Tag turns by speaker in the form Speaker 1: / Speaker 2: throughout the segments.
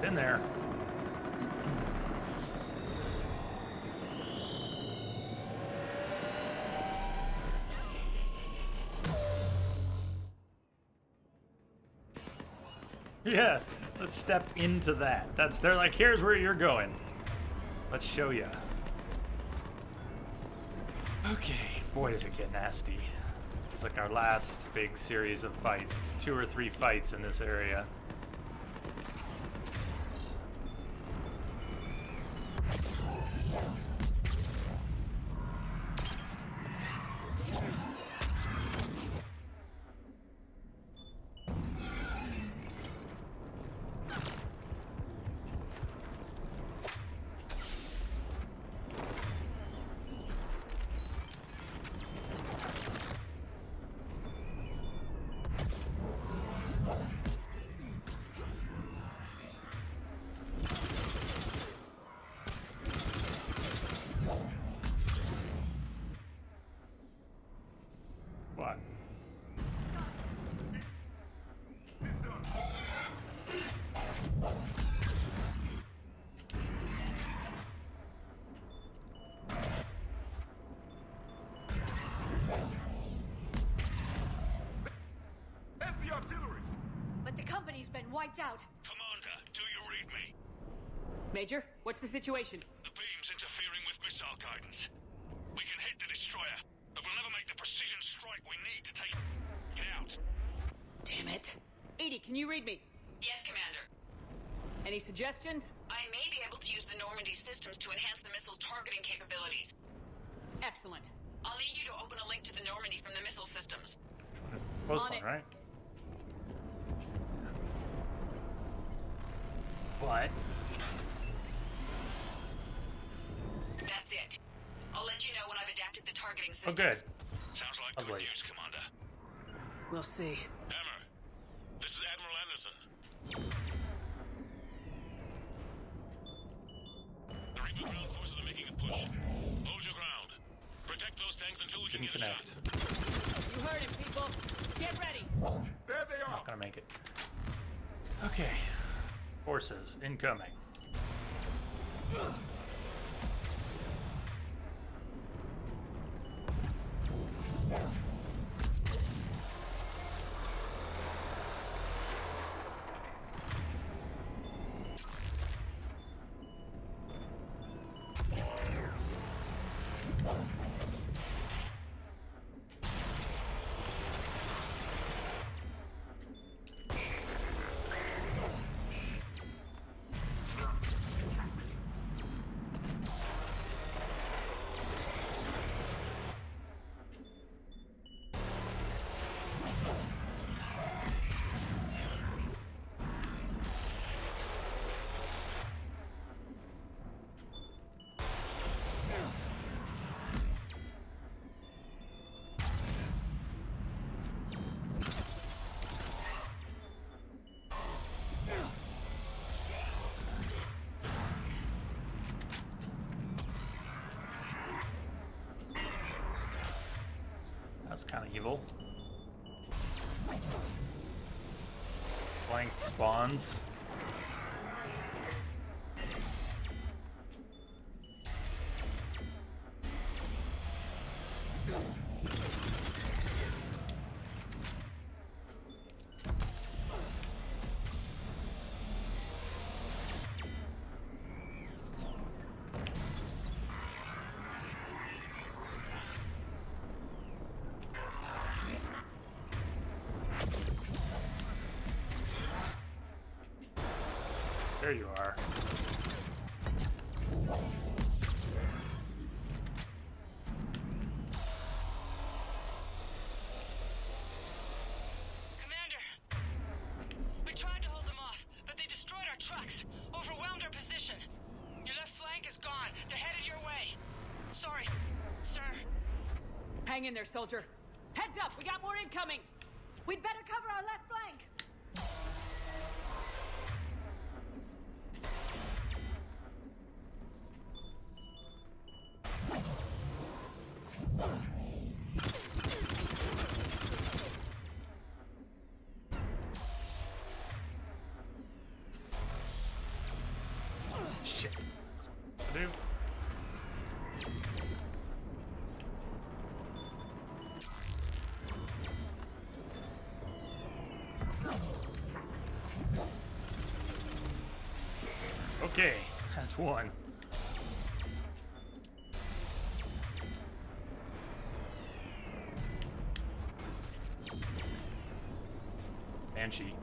Speaker 1: Been there. Yeah, let's step into that. They're like, here's where you're going. Let's show you. Okay, boy, does it get nasty. It's like our last big series of fights. It's 2 or 3 fights in this area. What?
Speaker 2: That's the artillery!
Speaker 3: But the company's been wiped out.
Speaker 4: Commander, do you read me?
Speaker 5: Major, what's the situation?
Speaker 4: The beam's interfering with missile guidance. We can hit the destroyer, but we'll never make the precision strike we need to take it out.
Speaker 5: Damn it. Edie, can you read me?
Speaker 6: Yes, Commander.
Speaker 5: Any suggestions?
Speaker 6: I may be able to use the Normandy systems to enhance the missile's targeting capabilities.
Speaker 5: Excellent.
Speaker 6: I'll need you to open a link to the Normandy from the missile systems.
Speaker 1: Close
Speaker 5: On
Speaker 1: one,
Speaker 5: it.
Speaker 1: right? What?
Speaker 6: That's it. I'll let you know when I've adapted the targeting
Speaker 1: Oh,
Speaker 6: systems.
Speaker 1: good.
Speaker 4: Sounds like
Speaker 1: Lovely.
Speaker 4: good news, Commander.
Speaker 5: We'll see.
Speaker 4: Hammer, this is Admiral Anderson. The Reaper ground forces are making a push. Hold your ground. Protect those tanks until we can
Speaker 1: Didn't
Speaker 4: get a
Speaker 1: connect.
Speaker 4: shot.
Speaker 5: You heard it, people. Get ready.
Speaker 2: There they are!
Speaker 1: Not gonna make it. Okay. Forces incoming. That's kind of evil. Flanked spawns. There you are.
Speaker 6: Commander! We tried to hold them off, but they destroyed our trucks, overwhelmed our position. Your left flank is gone. They're headed your way. Sorry, sir.
Speaker 5: Hang in there, soldier. Heads up, we got more incoming.
Speaker 3: We'd better cover our left flank.
Speaker 1: Okay, that's one. Banshee.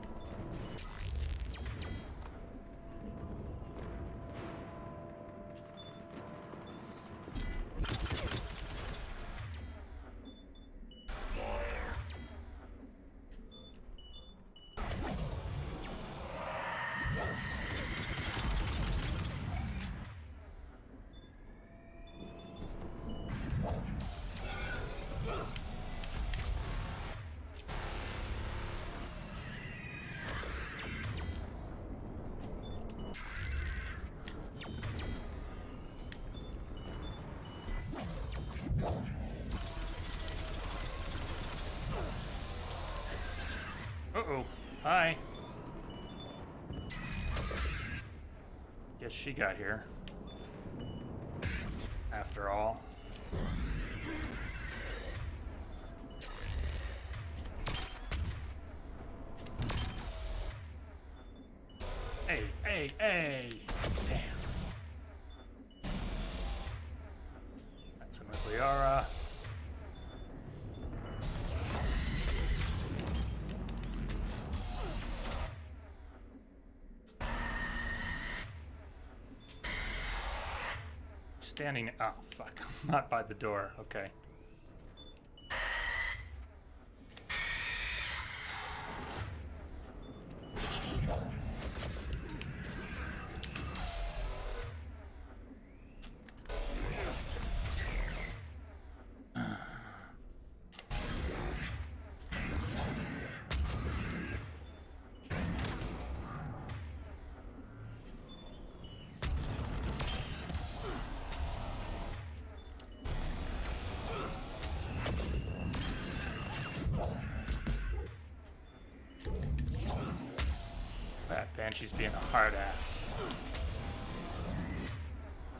Speaker 1: Uh-oh. Hi. Guess she got here. After all. Hey, hey, hey! Damn. That's a Nucleara. Standing. Oh, fuck. Not by the door. Okay. That Banshee's being a hard ass.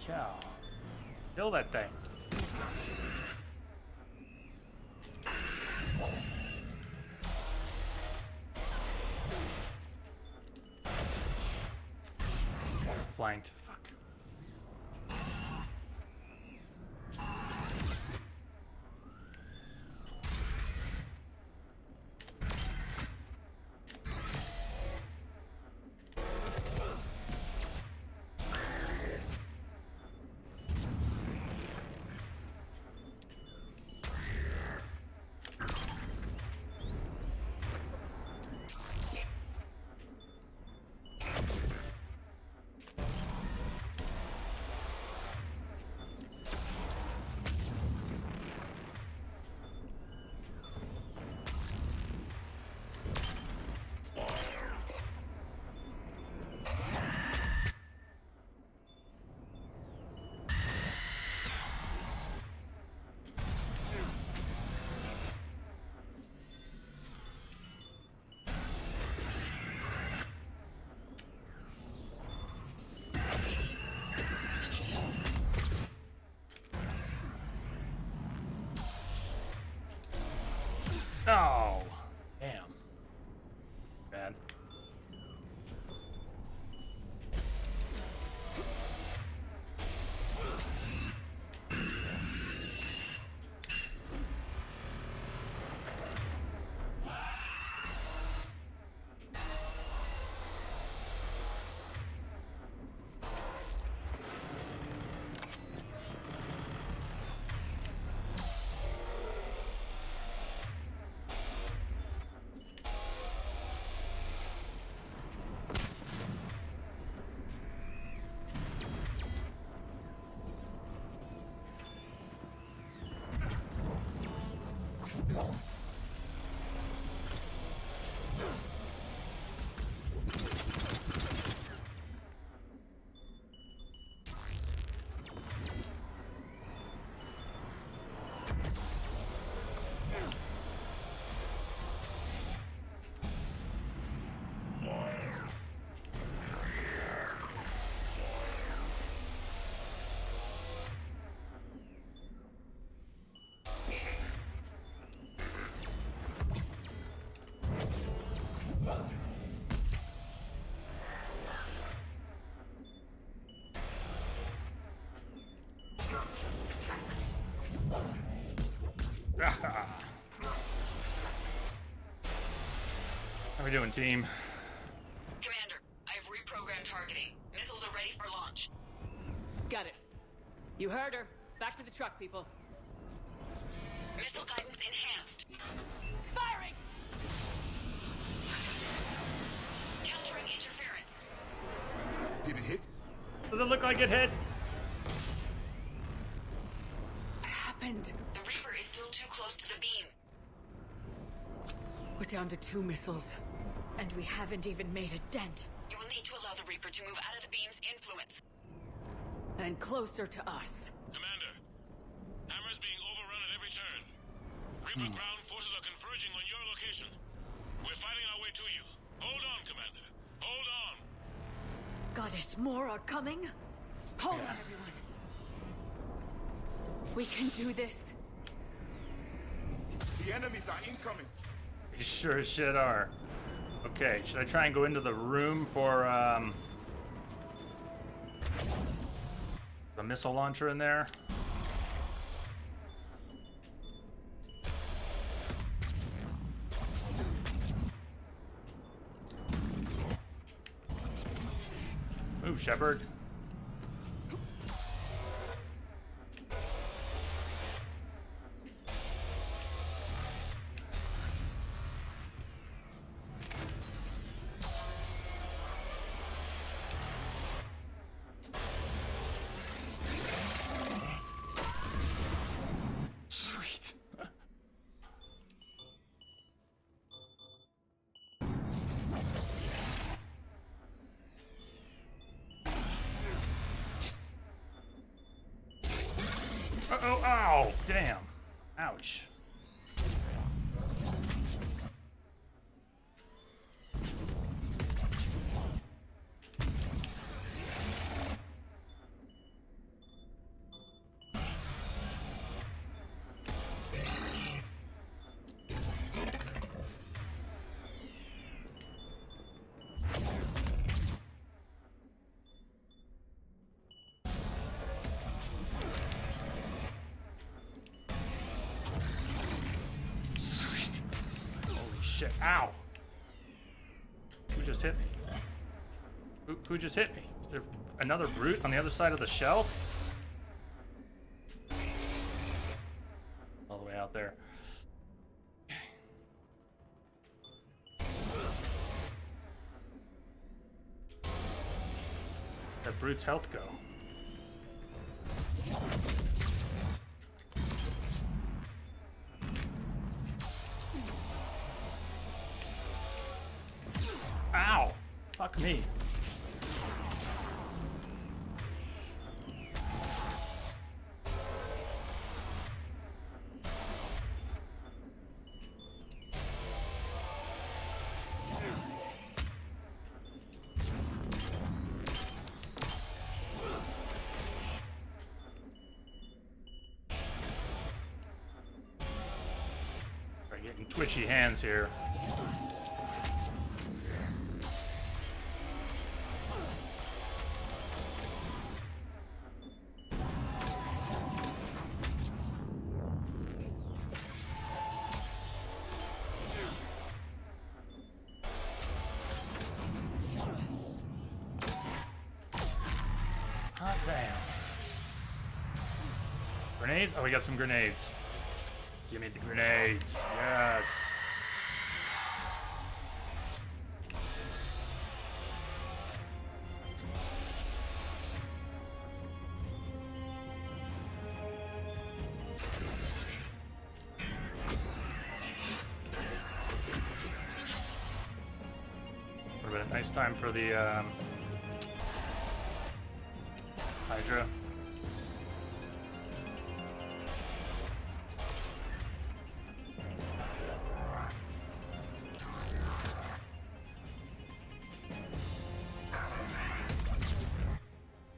Speaker 1: Cow. Kill that thing. Flanked. Fuck. we doing, team?
Speaker 6: Commander, I have reprogrammed targeting. Missiles are ready for launch.
Speaker 5: Got it. You heard her. Back to the truck, people.
Speaker 6: Missile guidance enhanced.
Speaker 5: Firing!
Speaker 6: Countering interference.
Speaker 2: Did it hit?
Speaker 1: Does it look like it hit?
Speaker 5: What happened?
Speaker 6: The Reaper is still too close to the beam.
Speaker 5: We're down to 2 missiles.
Speaker 3: And we haven't even made a dent.
Speaker 6: You will need to allow the Reaper to move out of the beam's influence.
Speaker 5: And closer to us.
Speaker 4: Commander, Hammer's being overrun at every turn. Reaper ground forces are converging on your location. We're fighting our way to you. Hold on, Commander. Hold on.
Speaker 3: Goddess, more are coming?
Speaker 5: Hold on, everyone. We can do this.
Speaker 2: The enemies are incoming.
Speaker 1: You sure as shit are. Okay, should I try and go into the room for the missile launcher in there? Move, Shepard. Sweet. Uh-oh, ow, damn. Ouch. Sweet. Holy shit. Ow. Who just hit me? Who just hit me? Is there another brute on the other side of the shelf? All the way out there. That brute's health go? Ow! Fuck me. We're getting twitchy hands here. Hot damn. Grenades? Oh, we got some grenades. Give me the grenades. Yes. Would have been a nice time for the Hydra.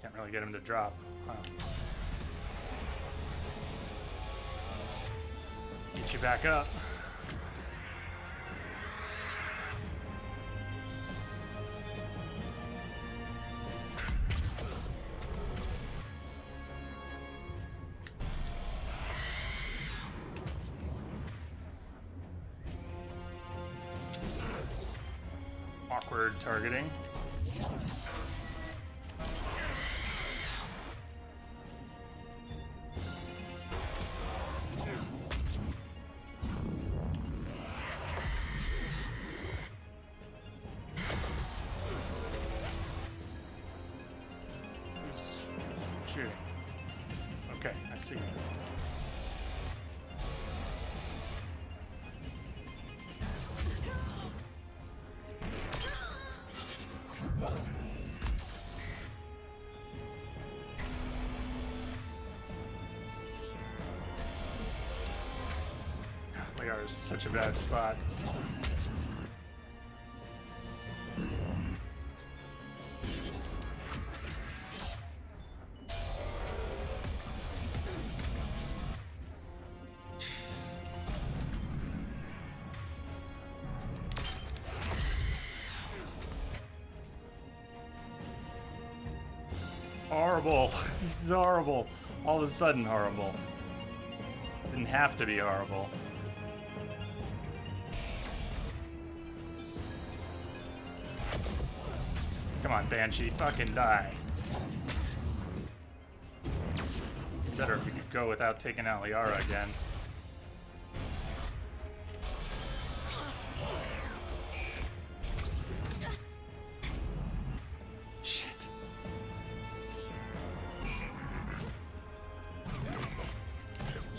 Speaker 1: Can't really get him to drop. Huh. Get you back up. Awkward targeting. Who's shooting? Okay, I see. Liar is such a bad spot. Horrible. This is horrible. All of a sudden horrible. Didn't have to be horrible. Come on, Banshee, fucking die. Better if we could go without taking out Liara again. Shit.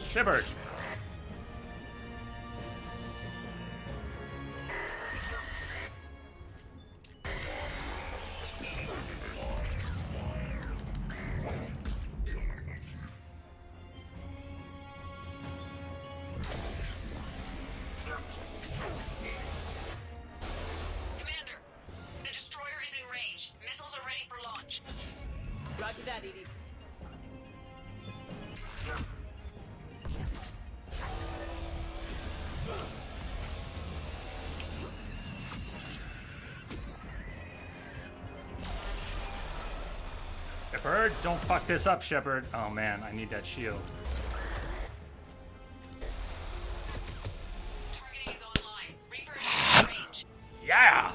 Speaker 1: Shepard!
Speaker 6: Commander, the destroyer is in range. Missiles are ready for launch.
Speaker 5: Roger that, Edie.
Speaker 1: Shepard, don't fuck this up, Shepard. Oh man, I need that shield.
Speaker 6: Targeting is online. Reaper is in range.
Speaker 1: Yeah!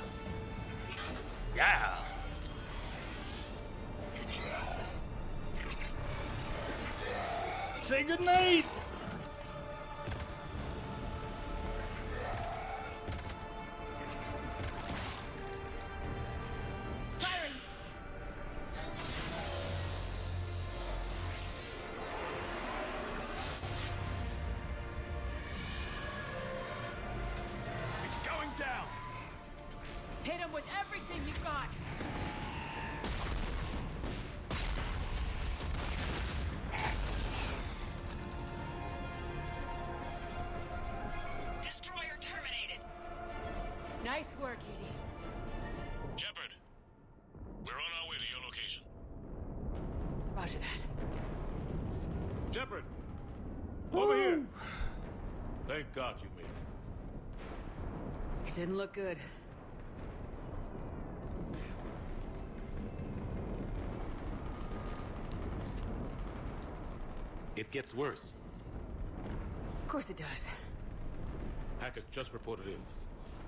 Speaker 1: Yeah! Say goodnight!
Speaker 2: It's going down.
Speaker 5: Hit him with everything you got.
Speaker 6: Destroyer terminated.
Speaker 5: Nice work, Edie.
Speaker 4: Shepard, we're on our way to your location.
Speaker 5: Roger that.
Speaker 7: Shepard! Over here! Thank God you made it.
Speaker 5: It didn't look good.
Speaker 7: It gets worse.
Speaker 5: Of course it does.
Speaker 7: Hackett just reported in.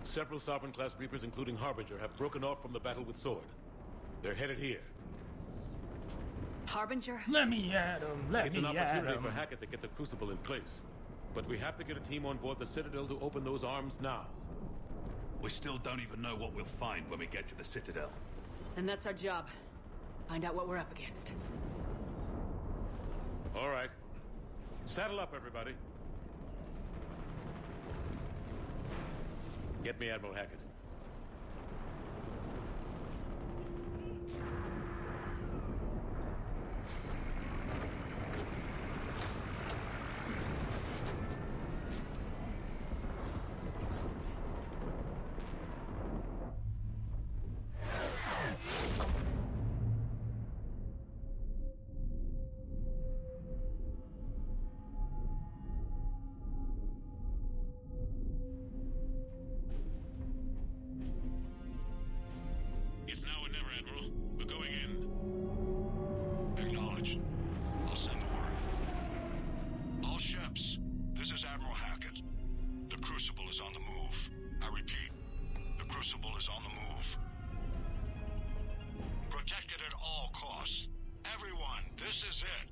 Speaker 7: Several Sovereign-class Reapers, including Harbinger, have broken off from the battle with Sword. They're headed here.
Speaker 5: Harbinger?
Speaker 1: Let me at him, let
Speaker 7: It's an
Speaker 1: me at
Speaker 7: opportunity
Speaker 1: him.
Speaker 7: for Hackett to get the Crucible in place. But we have to get a team on board the Citadel to open those arms now.
Speaker 8: We still don't even know what we'll find when we get to the Citadel.
Speaker 5: And that's our job. Find out what we're up against.
Speaker 7: All right. Saddle up, everybody. Get me Admiral Hackett.
Speaker 9: boss. Everyone, this is it.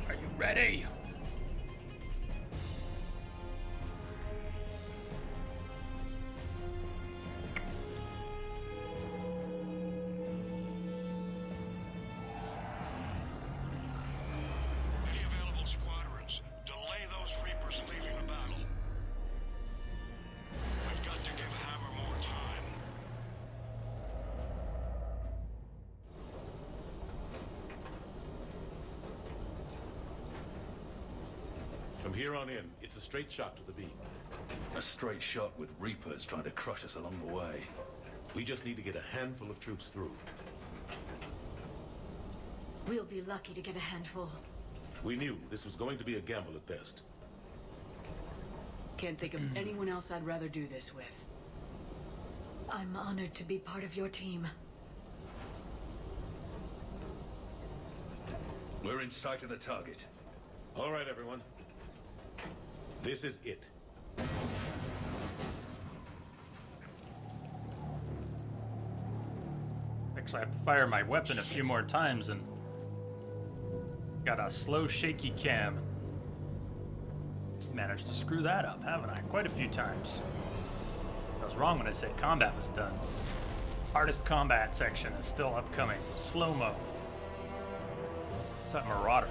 Speaker 1: Are you ready?
Speaker 9: Any available squadrons, delay those Reapers leaving the battle. We've got to give Hammer more time.
Speaker 7: From here on in, it's a straight shot to the beam.
Speaker 8: A straight shot with Reapers trying to crush us along the way.
Speaker 7: We just need to get a handful of troops through.
Speaker 3: We'll be lucky to get a handful.
Speaker 7: We knew this was going to be a gamble at best.
Speaker 5: Can't think of anyone else I'd rather do this with.
Speaker 3: I'm honored to be part of your team.
Speaker 8: We're in sight of the target.
Speaker 7: All right, everyone. This is it.
Speaker 1: Actually, I have to fire my weapon a few more times and got a slow, shaky cam. Managed to screw that up, haven't I? Quite a few times. I was wrong when I said combat was done. Hardest combat section is still upcoming. Slow-mo. What's that Marauder?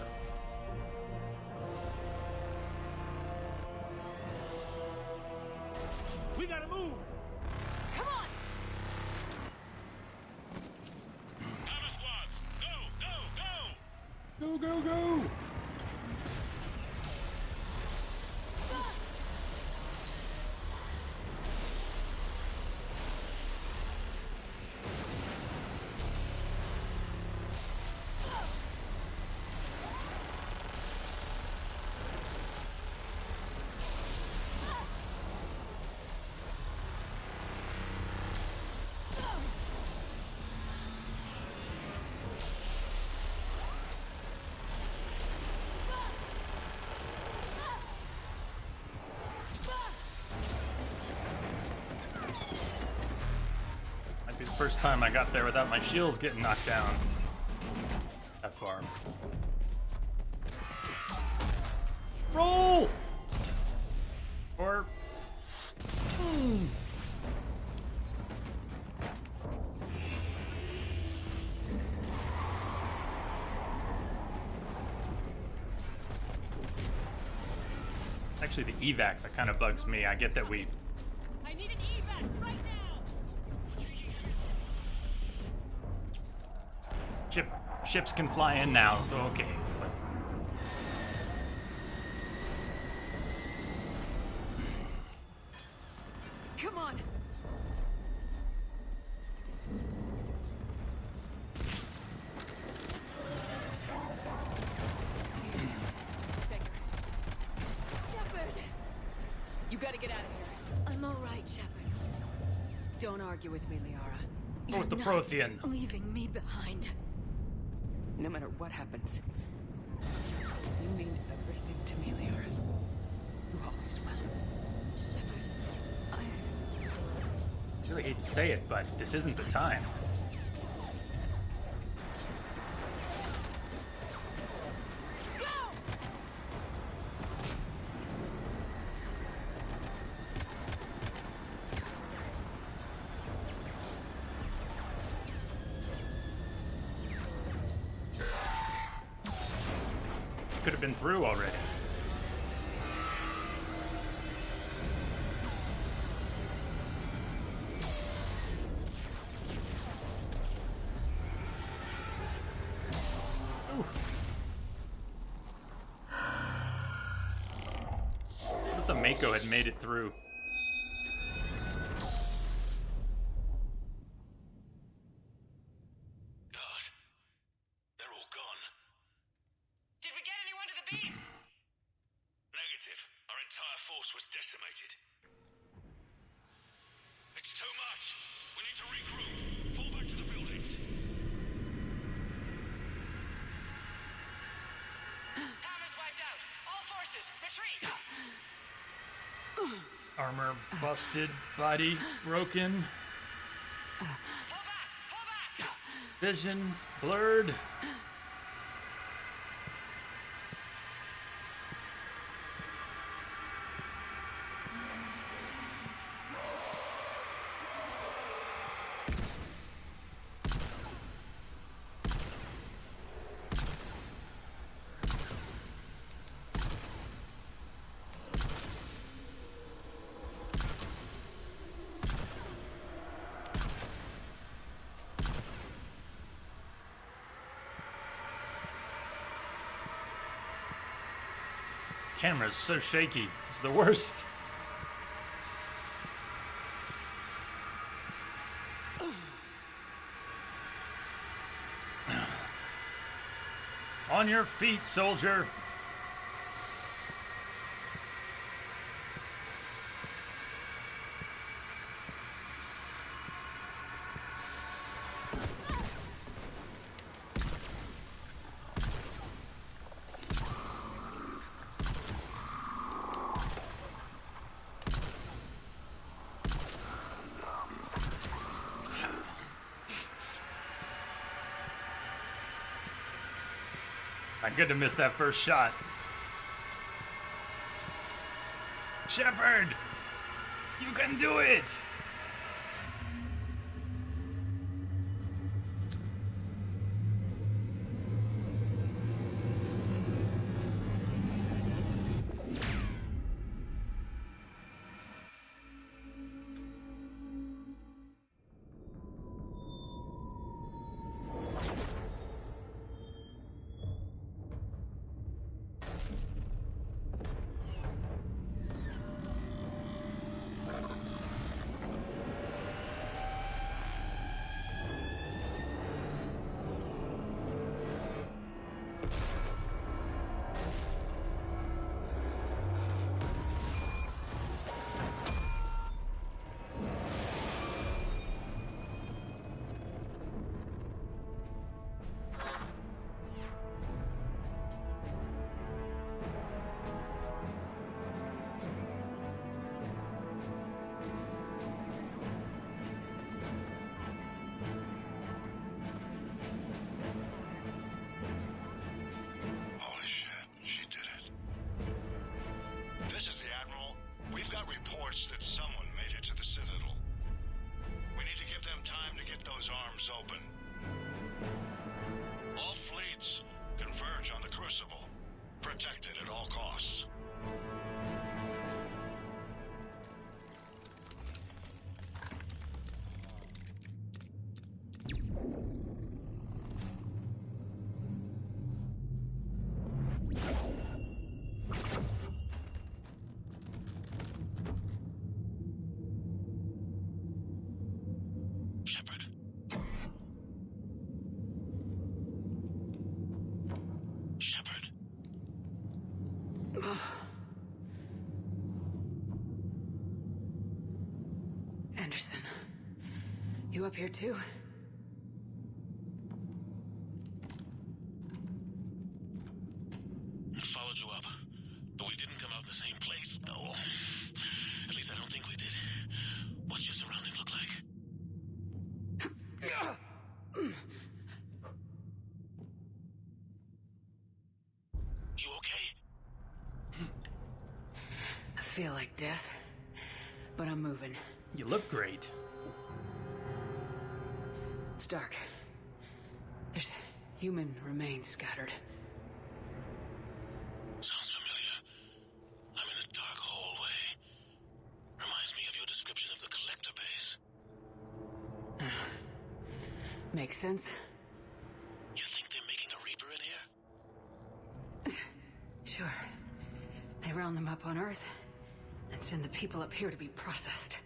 Speaker 2: We gotta move!
Speaker 5: Come on!
Speaker 4: Hammer squads, go, go, go!
Speaker 1: Go, go, go! Might be the first time I got there without my shields getting knocked down. That far. Roll! Or... Actually, the evac that kind of bugs me. I get that we...
Speaker 5: I need an evac right now!
Speaker 1: Ships can fly in now, so okay. But
Speaker 5: Come on! Take her.
Speaker 3: Shepard!
Speaker 5: You gotta get out of here.
Speaker 3: I'm all right, Shepard.
Speaker 5: Don't argue with me, Liara.
Speaker 1: go with the
Speaker 3: You're
Speaker 1: Prothean.
Speaker 3: not leaving me behind.
Speaker 5: No matter what happens, you mean everything to me, Liara. You always will.
Speaker 3: Shepard,
Speaker 1: I really hate to say it, but this isn't the time. Could have been through already. Ooh. What if the Mako had made it through?
Speaker 4: God, they're all gone.
Speaker 6: Did we get anyone to the beam?
Speaker 4: Negative. Our entire force was decimated. It's too much. We need to regroup. Fall back to the buildings.
Speaker 6: Hammer's wiped out. All forces, retreat!
Speaker 1: Armor busted, body broken,
Speaker 6: Pull back! Pull back!
Speaker 1: vision blurred. Camera's so shaky. It's the worst. On your feet, soldier. I'm good to miss that first shot. Shepard! You can do it!
Speaker 9: Holy shit, she did it. This is the Admiral. We've got reports that someone made it to the Citadel. We need to give them time to get those arms open. All fleets converge on the Crucible. Protect it at all costs. Shepard. Shepard.
Speaker 5: Anderson, you up here too?
Speaker 4: Followed you up, but we didn't come out in the same place. No. At least I don't think we did. What's your surrounding look like? You okay?
Speaker 5: I feel like death, but I'm moving.
Speaker 1: You look great.
Speaker 5: It's dark. There's human remains scattered.
Speaker 4: Sounds familiar. I'm in a dark hallway. Reminds me of your description of the collector base.
Speaker 5: Makes sense?
Speaker 4: You think they're making a Reaper in here?
Speaker 5: Sure. They round them up on Earth and send the people up here to be processed.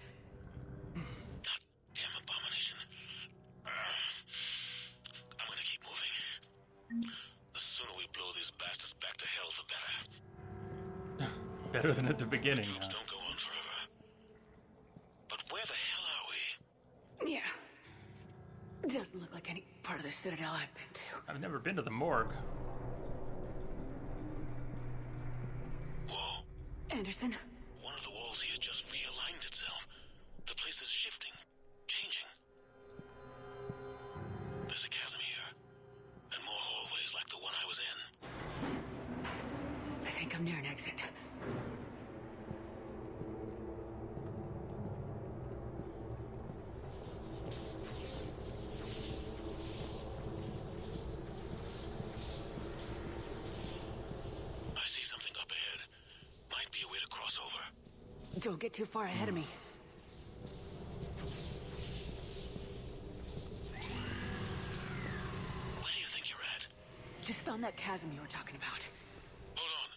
Speaker 4: Goddamn abomination. I'm gonna keep moving. The sooner we blow these bastards back to hell, the better.
Speaker 1: Better than at the beginning.
Speaker 4: Troops don't go on forever. But where the hell are we?
Speaker 5: Yeah. Doesn't look like any part of the Citadel I've been to.
Speaker 1: I've never been to the morgue.
Speaker 4: Whoa.
Speaker 5: Anderson?
Speaker 4: One of the walls here just reopened.
Speaker 5: Don't get too far ahead of me.
Speaker 4: Where do you think you're at?
Speaker 5: Just found that chasm you were talking about.
Speaker 4: Hold on.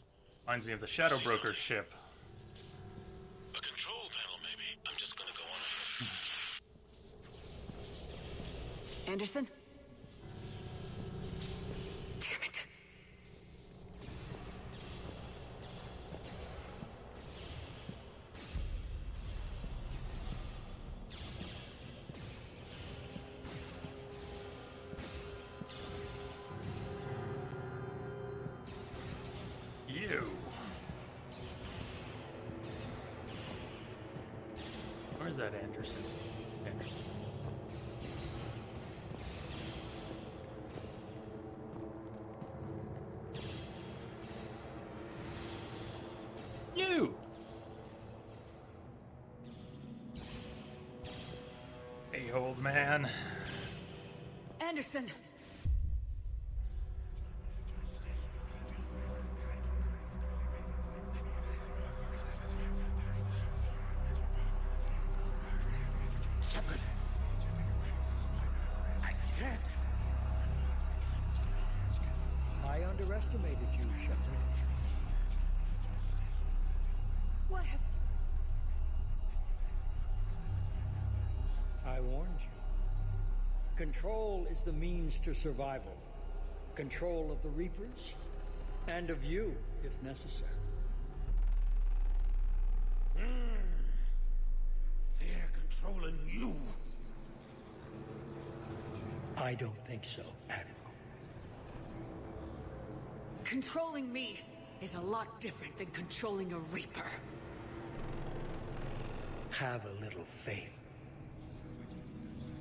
Speaker 1: Reminds me of the Shadow Broker ship.
Speaker 4: A control panel, maybe. I'm just gonna go on ahead.
Speaker 5: Anderson? Damn it.
Speaker 1: You. Where's that Anderson? Anderson. You. Hey, old man.
Speaker 5: Anderson!
Speaker 2: Shepard! I can't!
Speaker 10: I underestimated you, Shepard.
Speaker 5: What have...
Speaker 10: I warned you. Control is the means to survival. Control of the Reapers, and of you, if necessary.
Speaker 2: They're controlling you.
Speaker 10: I don't think so, Admiral.
Speaker 5: Controlling me is a lot different than controlling a Reaper.
Speaker 10: Have a little faith.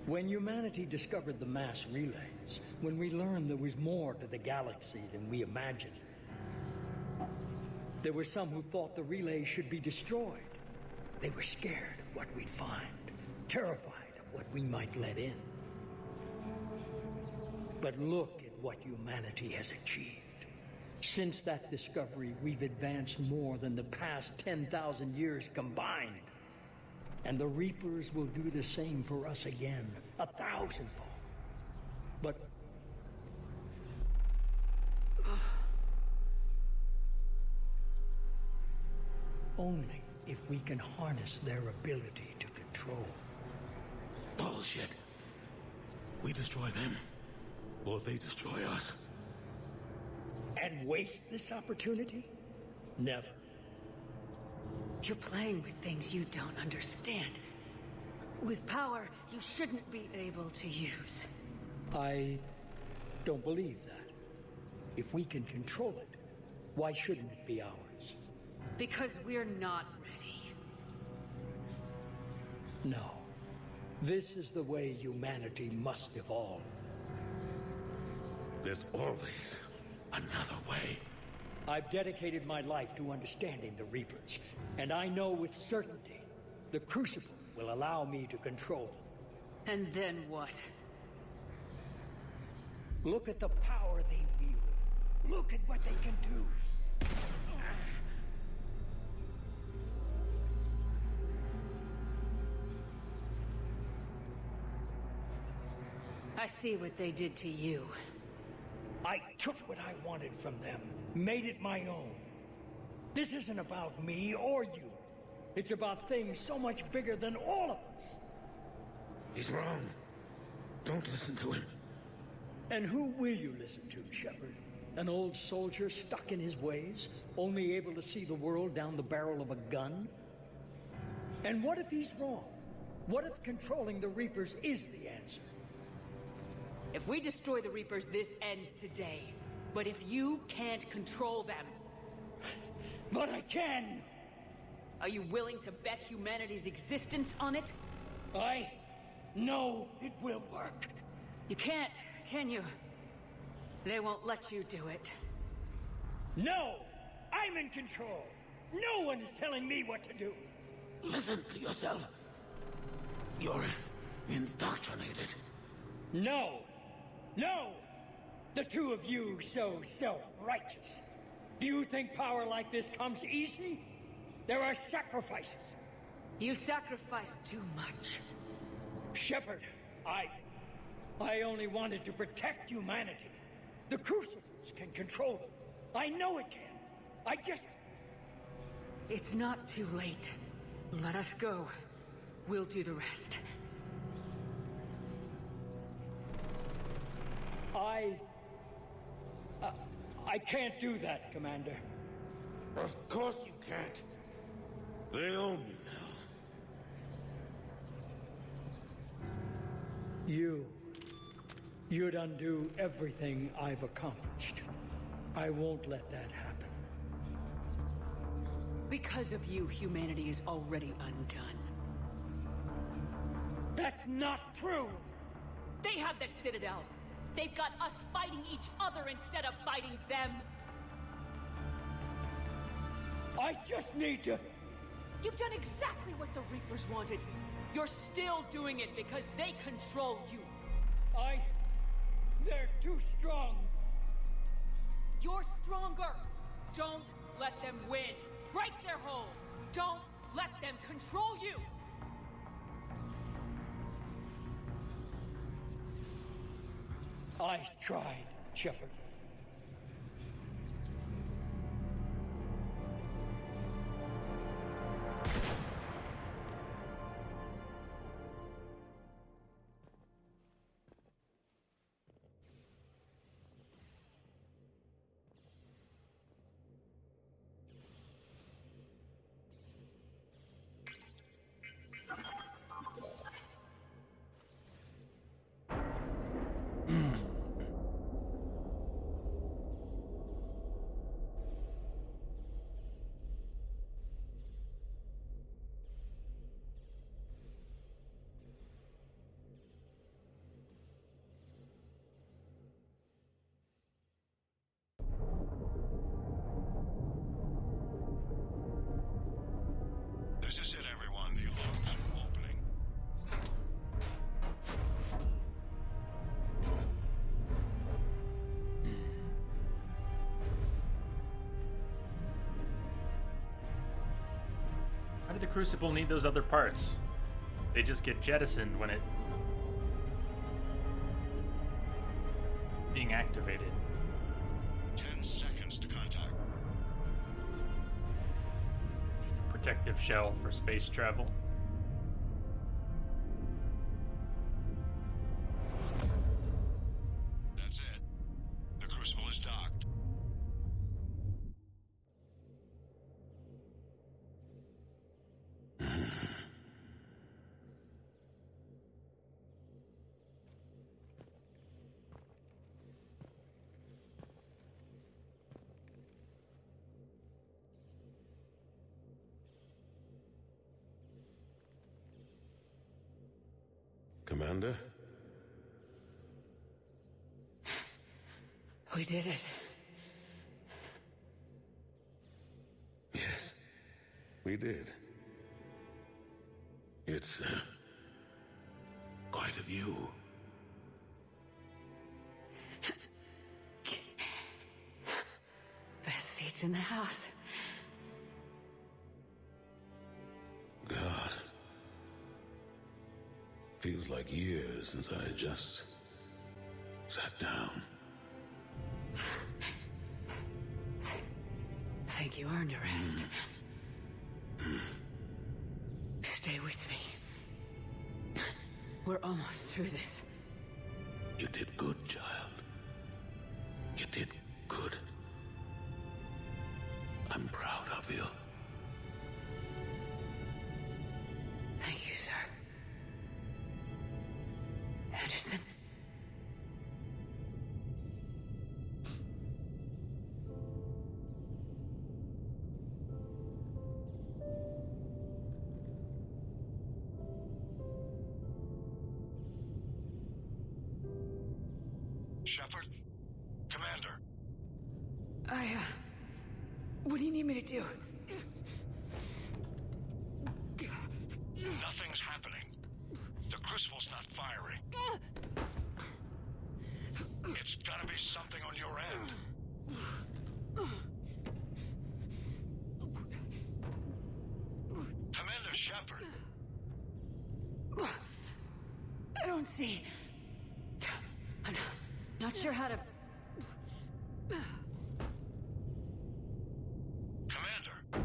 Speaker 10: When humanity discovered the mass relays, when we learned there was more to the galaxy than we imagined, there were some who thought the relays should be destroyed. They were scared of what we'd find, terrified of what we might let in. But look at what humanity has achieved. Since that discovery, we've advanced more than the past 10,000 years combined. And the Reapers will do the same for us again, 1,000-fold. But... only if we can harness their ability to control.
Speaker 2: Bullshit. We destroy them, or they destroy us.
Speaker 10: And waste this opportunity? Never.
Speaker 5: You're playing with things you don't understand. With power you shouldn't be able to use.
Speaker 10: I don't believe that. If we can control it, why shouldn't it be ours?
Speaker 5: Because we're not ready.
Speaker 10: No. This is the way humanity must evolve.
Speaker 2: There's always another way.
Speaker 10: I've dedicated my life to understanding the Reapers, and I know with certainty the Crucible will allow me to control them.
Speaker 5: And then what?
Speaker 10: Look at the power they wield. Look at what they can do.
Speaker 5: I see what they did to you.
Speaker 10: I took what I wanted from them, made it my own. This isn't about me or you. It's about things so much bigger than all of us.
Speaker 2: He's wrong. Don't listen to him.
Speaker 10: And who will you listen to, Shepard? An old soldier stuck in his ways, only able to see the world down the barrel of a gun? And what if he's wrong? What if controlling the Reapers is the answer?
Speaker 5: If we destroy the Reapers, this ends today. But if you can't control them...
Speaker 10: But I can!
Speaker 5: Are you willing to bet humanity's existence on it?
Speaker 10: I know it will work.
Speaker 5: You can't, can you? They won't let you do it.
Speaker 10: No! I'm in control! No one is telling me what to do!
Speaker 2: Listen to yourself. You're indoctrinated.
Speaker 10: No! No! The two of you so self-righteous. Do you think power like this comes easy? There are sacrifices.
Speaker 5: You sacrificed too much.
Speaker 10: Shepard, I only wanted to protect humanity. The Crucibles can control them. I know it can. I just...
Speaker 5: It's not too late. Let us go. We'll do the rest.
Speaker 10: I can't do that, Commander.
Speaker 2: Of course you can't. They own you now.
Speaker 10: You'd undo everything I've accomplished. I won't let that happen.
Speaker 5: Because of you, humanity is already undone.
Speaker 10: That's not true!
Speaker 5: They have the Citadel. They've got us fighting each other instead of fighting them.
Speaker 10: I just need to...
Speaker 5: You've done exactly what the Reapers wanted. You're still doing it because they control you.
Speaker 10: They're too strong.
Speaker 5: You're stronger. Don't let them win. Break their hold. Don't let them control you.
Speaker 10: I tried, Shepard.
Speaker 9: This is it, everyone. The alarm's opening.
Speaker 1: How did the Crucible need those other parts? They just get jettisoned when it... being activated.
Speaker 9: 10 seconds to contact.
Speaker 1: Just a protective shell for space travel.
Speaker 9: That's it. The Crucible is docked.
Speaker 2: Commander?
Speaker 5: We did it.
Speaker 2: Yes, we did. It's, quite a view.
Speaker 5: Best seats in the house.
Speaker 2: God. Feels like years since I just sat down.
Speaker 5: Think you earned a rest. Stay with me. We're almost through this.
Speaker 2: You did good, child. You did good. I'm proud of you.
Speaker 5: Thank you, sir. Anderson?
Speaker 9: Shepard? Commander?
Speaker 5: What do you need me to do?
Speaker 9: Nothing's happening. The Crucible's not firing. It's gotta be something on your end. Shepard.
Speaker 3: I don't see. I'm not sure how to.
Speaker 9: Commander.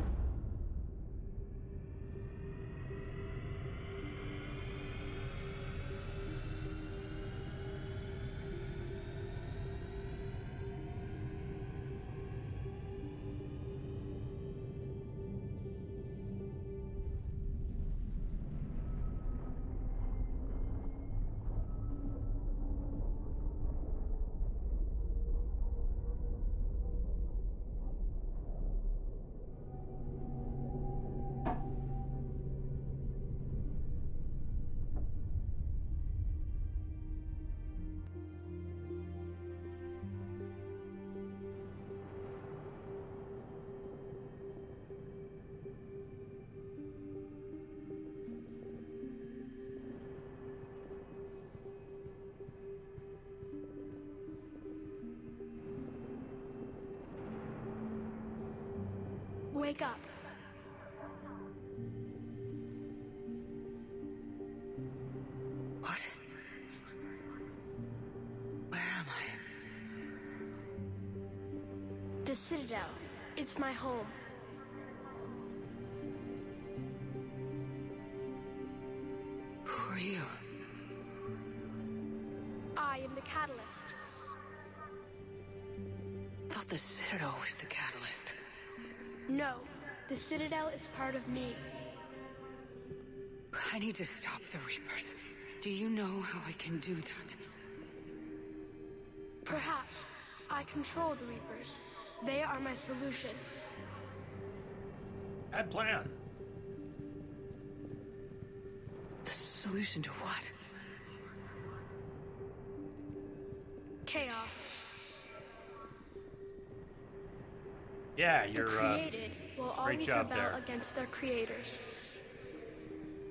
Speaker 11: Wake up.
Speaker 5: What? Where am I?
Speaker 11: The Citadel. It's my home.
Speaker 5: Who are you?
Speaker 11: I am the Catalyst.
Speaker 5: I thought the Citadel was the catalyst.
Speaker 11: No, the Citadel is part of me.
Speaker 5: I need to stop the Reapers. Do you know how I can do that?
Speaker 11: Perhaps. I control the Reapers. They are my solution.
Speaker 1: Bad plan.
Speaker 5: The solution to what?
Speaker 11: Chaos.
Speaker 1: Yeah,
Speaker 11: The
Speaker 1: you're
Speaker 11: created will
Speaker 1: great
Speaker 11: always
Speaker 1: job
Speaker 11: rebel
Speaker 1: there.
Speaker 11: against their creators.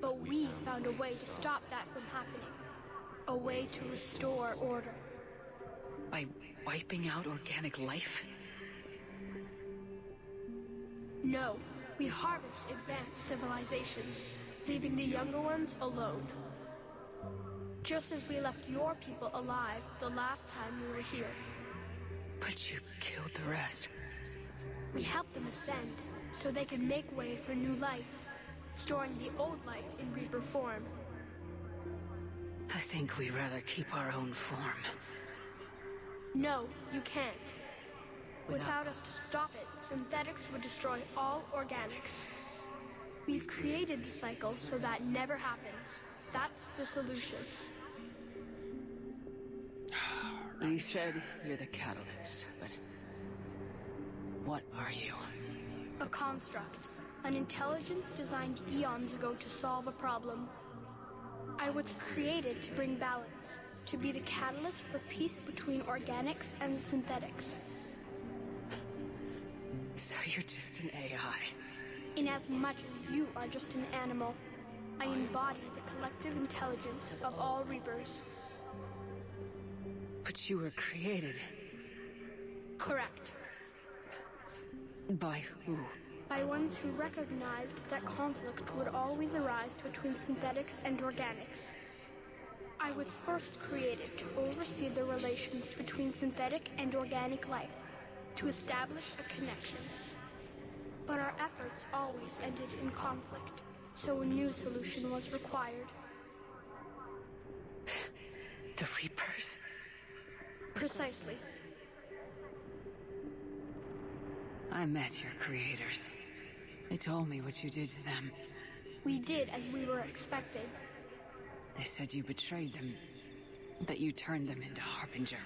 Speaker 11: But we found a way to stop that from happening. A way to restore order.
Speaker 5: By wiping out organic life?
Speaker 11: No, we harvest advanced civilizations, leaving the younger ones alone. Just as we left your people alive the last time we were here.
Speaker 5: But you killed the rest.
Speaker 11: We helped them ascend, so they could make way for new life, storing the old life in Reaper form.
Speaker 5: I think we'd rather keep our own form.
Speaker 11: No, you can't. Without us to stop it, synthetics would destroy all organics. We've created the cycle so that never happens. That's the solution.
Speaker 5: You said you're the catalyst, but what are you?
Speaker 11: A construct. An intelligence designed eons ago to solve a problem. I was created to bring balance, to be the catalyst for peace between organics and synthetics.
Speaker 5: So you're just an AI?
Speaker 11: In as much as you are just an animal, I embody the collective intelligence of all Reapers.
Speaker 5: But you were created.
Speaker 11: Correct.
Speaker 5: By who?
Speaker 11: By ones who recognized that conflict would always arise between synthetics and organics. I was first created to oversee the relations between synthetic and organic life, to establish a connection. But our efforts always ended in conflict, so a new solution was required.
Speaker 5: The Reapers?
Speaker 11: Precisely.
Speaker 5: I met your creators. They told me what you did to them.
Speaker 11: We did as we were expected.
Speaker 5: They said you betrayed them, that you turned them into Harbinger.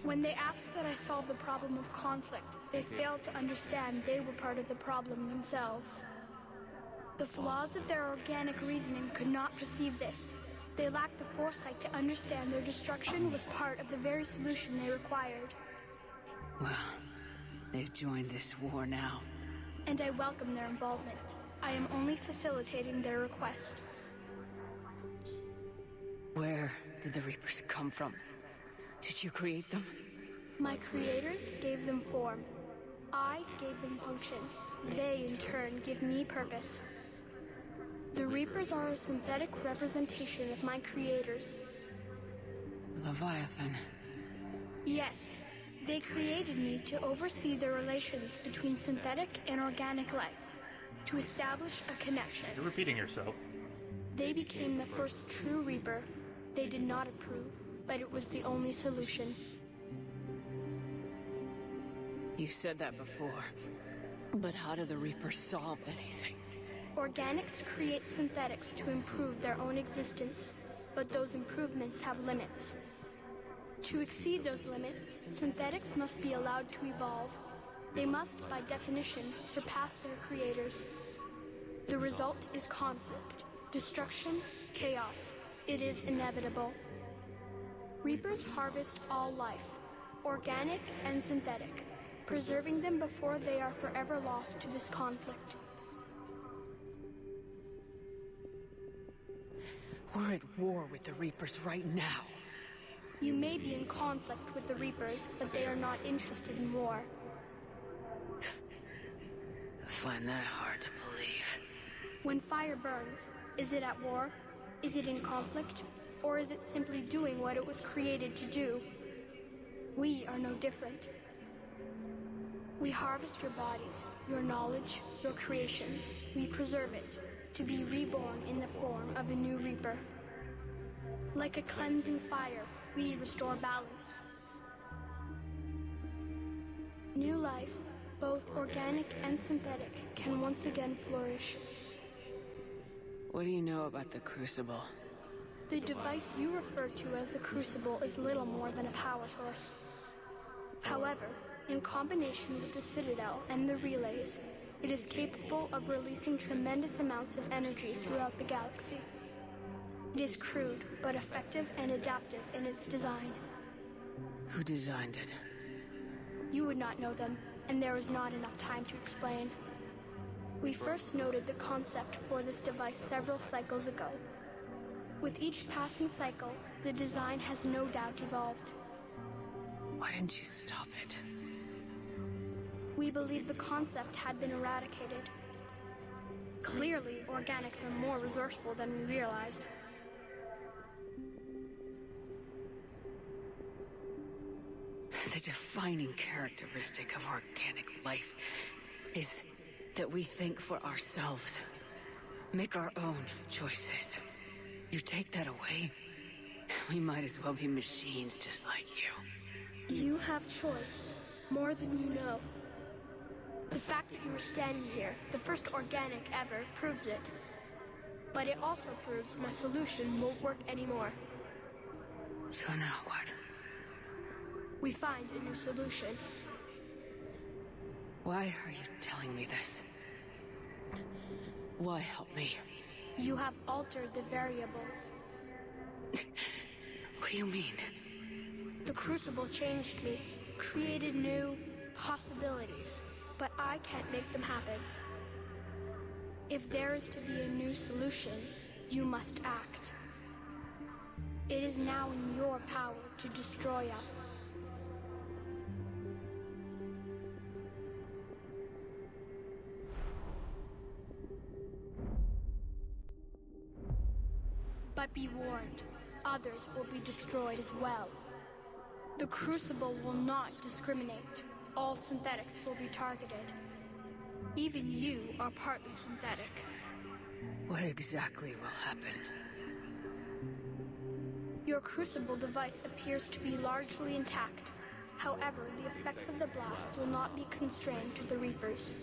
Speaker 11: When they asked that I solve the problem of conflict, they failed to understand they were part of the problem themselves. The flaws of their organic reasoning could not perceive this. They lacked the foresight to understand their destruction was part of the very solution they required.
Speaker 5: Well, they've joined this war now.
Speaker 11: And I welcome their involvement. I am only facilitating their request.
Speaker 5: Where did the Reapers come from? Did you create them?
Speaker 11: My creators gave them form. I gave them function. They, in turn, give me purpose. The Reapers are a synthetic representation of my creators.
Speaker 5: Leviathan.
Speaker 11: Yes, they created me to oversee the relations between synthetic and organic life, to establish a connection.
Speaker 1: You're repeating yourself.
Speaker 11: They became the first true Reaper. They did not approve, but it was the only solution.
Speaker 5: You said that before. But how do the Reapers solve anything?
Speaker 11: Organics create synthetics to improve their own existence, but those improvements have limits. To exceed those limits, synthetics must be allowed to evolve. They must, by definition, surpass their creators. The result is conflict, destruction, chaos. It is inevitable. Reapers harvest all life, organic and synthetic, preserving them before they are forever lost to this conflict.
Speaker 5: We're at war with the Reapers right now.
Speaker 11: You may be in conflict with the Reapers, but they are not interested in war.
Speaker 5: I find that hard to believe.
Speaker 11: When fire burns, is it at war? Is it in conflict? Or is it simply doing what it was created to do? We are no different. We harvest your bodies, your knowledge, your creations. We preserve it, to be reborn in the form of a new Reaper. Like a cleansing fire, we restore balance. New life, both organic and synthetic, can once again flourish.
Speaker 5: What do you know about the Crucible?
Speaker 11: The device you refer to as the Crucible is little more than a power source. However, in combination with the Citadel and the relays, it is capable of releasing tremendous amounts of energy throughout the galaxy. It is crude, but effective and adaptive in its design.
Speaker 5: Who designed it?
Speaker 11: You would not know them, and there is not enough time to explain. We first noted the concept for this device several cycles ago. With each passing cycle, the design has no doubt evolved.
Speaker 5: Why didn't you stop it?
Speaker 11: We believe the concept had been eradicated. Clearly, organics are more resourceful than we realized.
Speaker 5: The defining characteristic of organic life is that we think for ourselves, make our own choices. You take that away, we might as well be machines just like you.
Speaker 11: You have choice, more than you know. The fact that you are standing here, the first organic ever, proves it. But it also proves my solution won't work anymore.
Speaker 5: So now what?
Speaker 11: We find a new solution.
Speaker 5: Why are you telling me this? Why help me?
Speaker 11: You have altered the variables.
Speaker 5: What do you mean?
Speaker 11: The Crucible changed me, created new possibilities, but I can't make them happen. If there is to be a new solution, you must act. It is now in your power to destroy us. But be warned, others will be destroyed as well. The Crucible will not discriminate. All synthetics will be targeted. Even you are partly synthetic.
Speaker 5: What exactly will happen?
Speaker 11: Your Crucible device appears to be largely intact. However, the effects of the blast will not be constrained to the Reapers.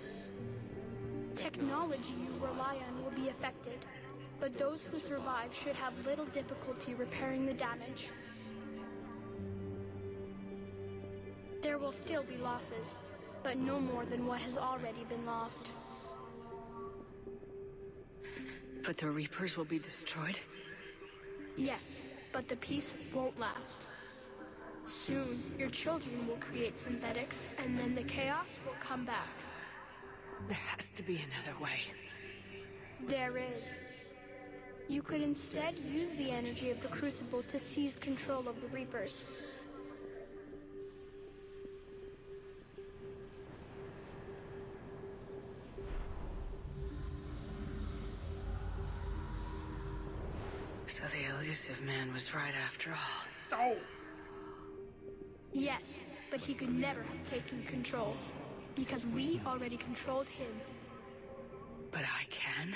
Speaker 11: Technology you rely on will be affected, but those who survive should have little difficulty repairing the damage. There will still be losses, but no more than what has already been lost.
Speaker 5: But the Reapers will be destroyed?
Speaker 11: Yes, but the peace won't last. Soon, your children will create synthetics, and then the chaos will come back.
Speaker 5: There has to be another way.
Speaker 11: There is. You could instead use the energy of the Crucible to seize control of the Reapers.
Speaker 5: So the elusive man was right after all.
Speaker 1: Oh!
Speaker 11: Yes, but he could never have taken control, because we already controlled him.
Speaker 5: But I can?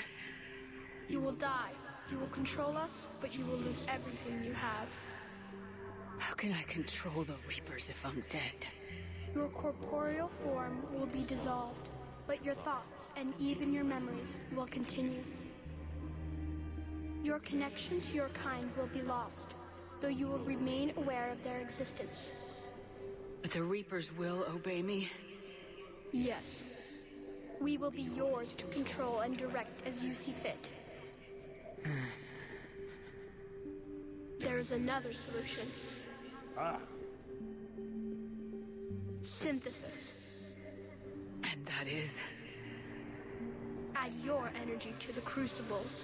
Speaker 11: You will die. You will control us, but you will lose everything you have.
Speaker 5: How can I control the Reapers if I'm dead?
Speaker 11: Your corporeal form will be dissolved, but your thoughts and even your memories will continue. Your connection to your kind will be lost, though you will remain aware of their existence.
Speaker 5: But the Reapers will obey me?
Speaker 11: Yes. We will be yours to control and direct as you see fit. There is another solution. Synthesis.
Speaker 5: And that is?
Speaker 11: Add your energy to the crucibles.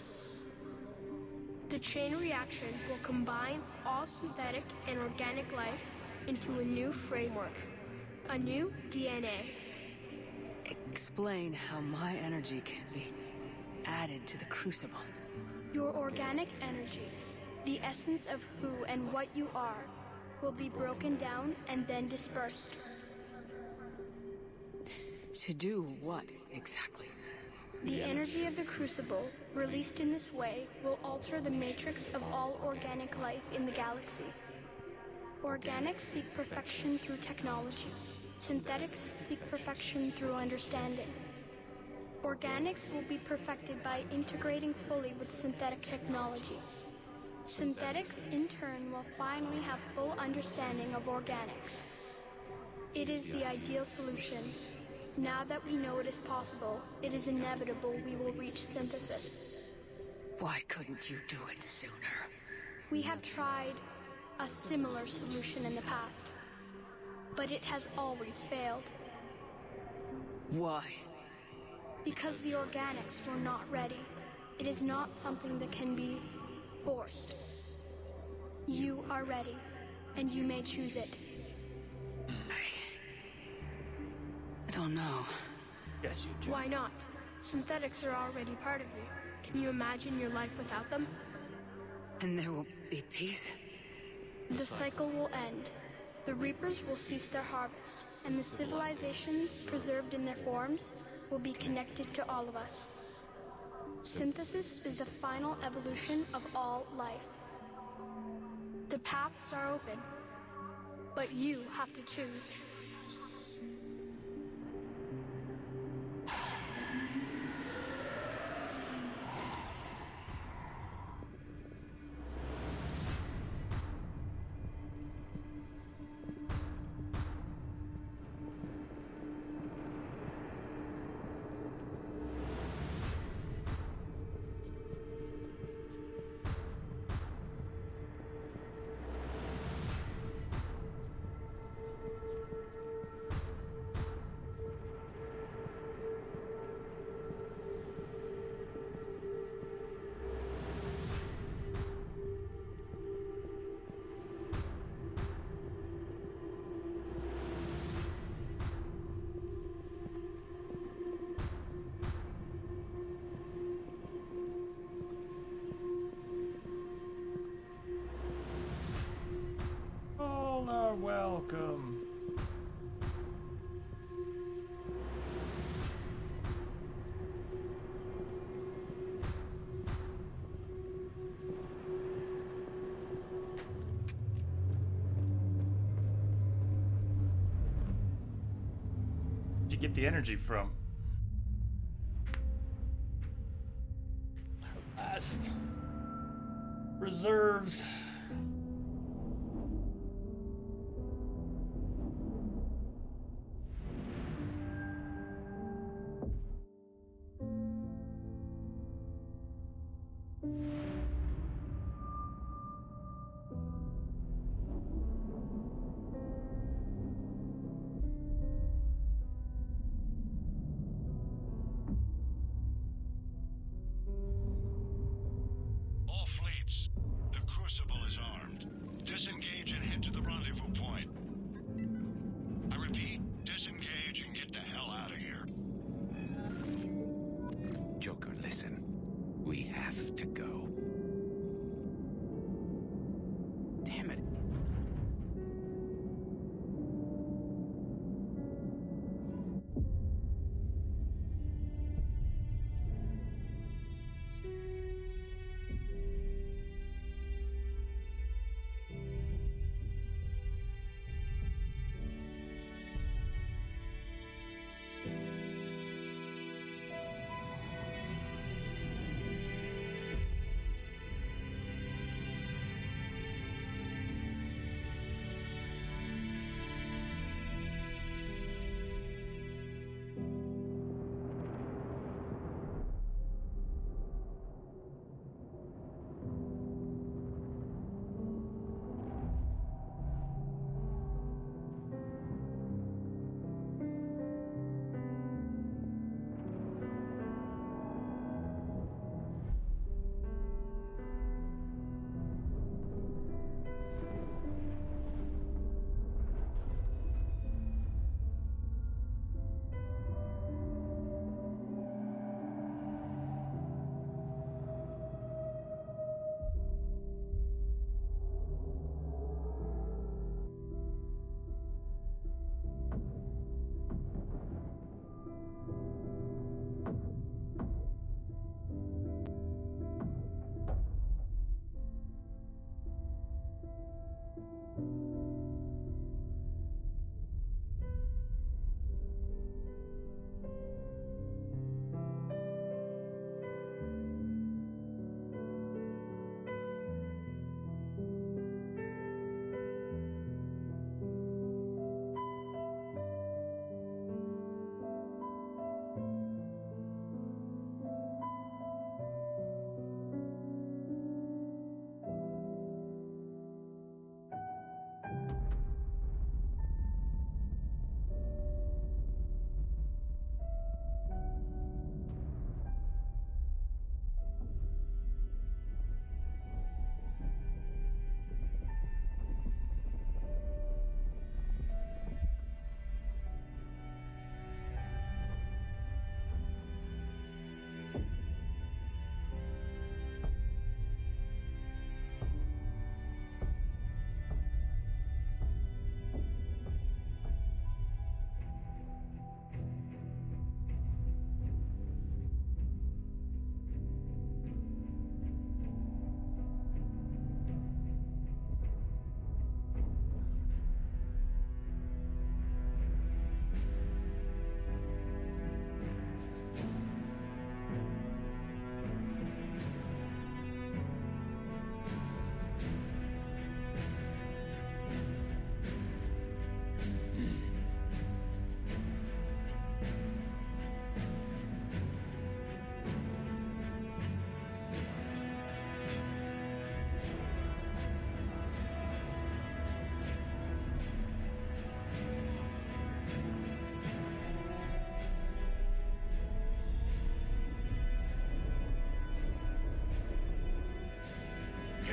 Speaker 11: The chain reaction will combine all synthetic and organic life into a new framework, a new DNA.
Speaker 5: Explain how my energy can be added to the crucible.
Speaker 11: Your organic energy, the essence of who and what you are, will be broken down and then dispersed.
Speaker 5: To do what, exactly?
Speaker 11: The energy of the crucible, released in this way, will alter the matrix of all organic life in the galaxy. Organics seek perfection through technology. Synthetics seek perfection through understanding. Organics will be perfected by integrating fully with synthetic technology. Synthetics, in turn, will finally have full understanding of organics. It is the ideal solution. Now that we know it is possible, it is inevitable we will reach synthesis.
Speaker 5: Why couldn't you do it sooner?
Speaker 11: We have tried a similar solution in the past, but it has always failed.
Speaker 5: Why?
Speaker 11: Because the organics were not ready. It is not something that can be forced. You are ready, and you may choose it.
Speaker 5: I don't know.
Speaker 1: Yes, you do.
Speaker 11: Why not? Synthetics are already part of you. Can you imagine your life without them?
Speaker 5: And there will be peace?
Speaker 11: The cycle will end. The Reapers will cease their harvest, and the civilizations preserved in their forms will be connected to all of us. Synthesis is the final evolution of all life. The paths are open, but you have to choose.
Speaker 1: All are welcome. Where'd you get the energy from? Our last reserves.
Speaker 9: All fleets, the Crucible is armed. Disengage and head to the rendezvous point. I repeat, disengage and get the hell out of here.
Speaker 12: Joker, listen. We have to go.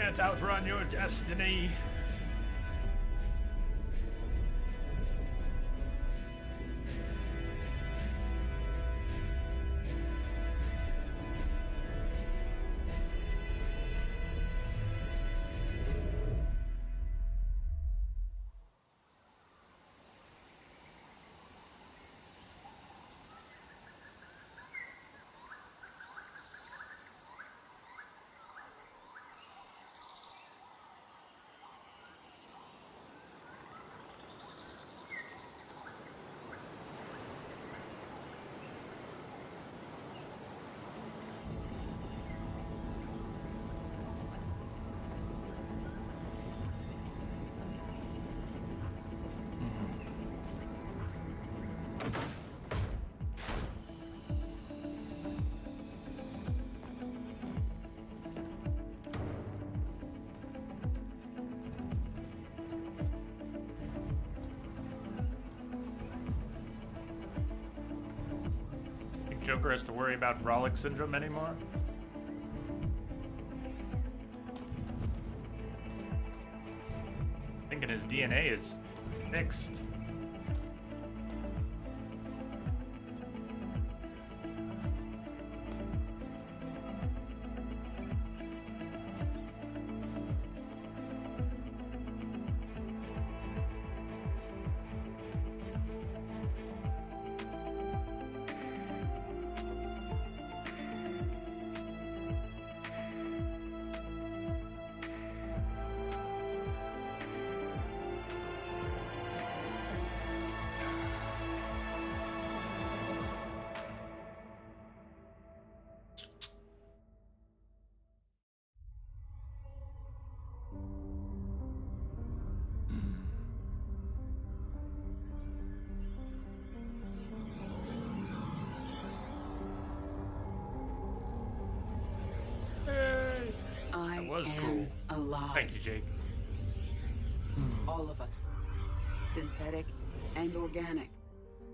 Speaker 1: can't outrun your destiny. Joker has to worry about Vralik syndrome anymore? Thinking his DNA is fixed. That was cool.
Speaker 5: Alive.
Speaker 1: Thank you, Jake.
Speaker 5: All of us, synthetic and organic,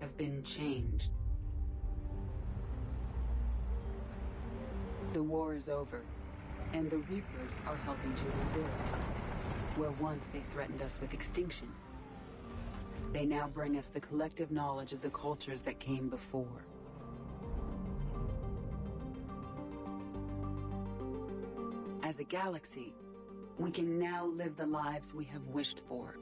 Speaker 5: have been changed. The war is over, and the Reapers are helping to rebuild. Where once they threatened us with extinction, they now bring us the collective knowledge of the cultures that came before. As a galaxy, we can now live the lives we have wished for.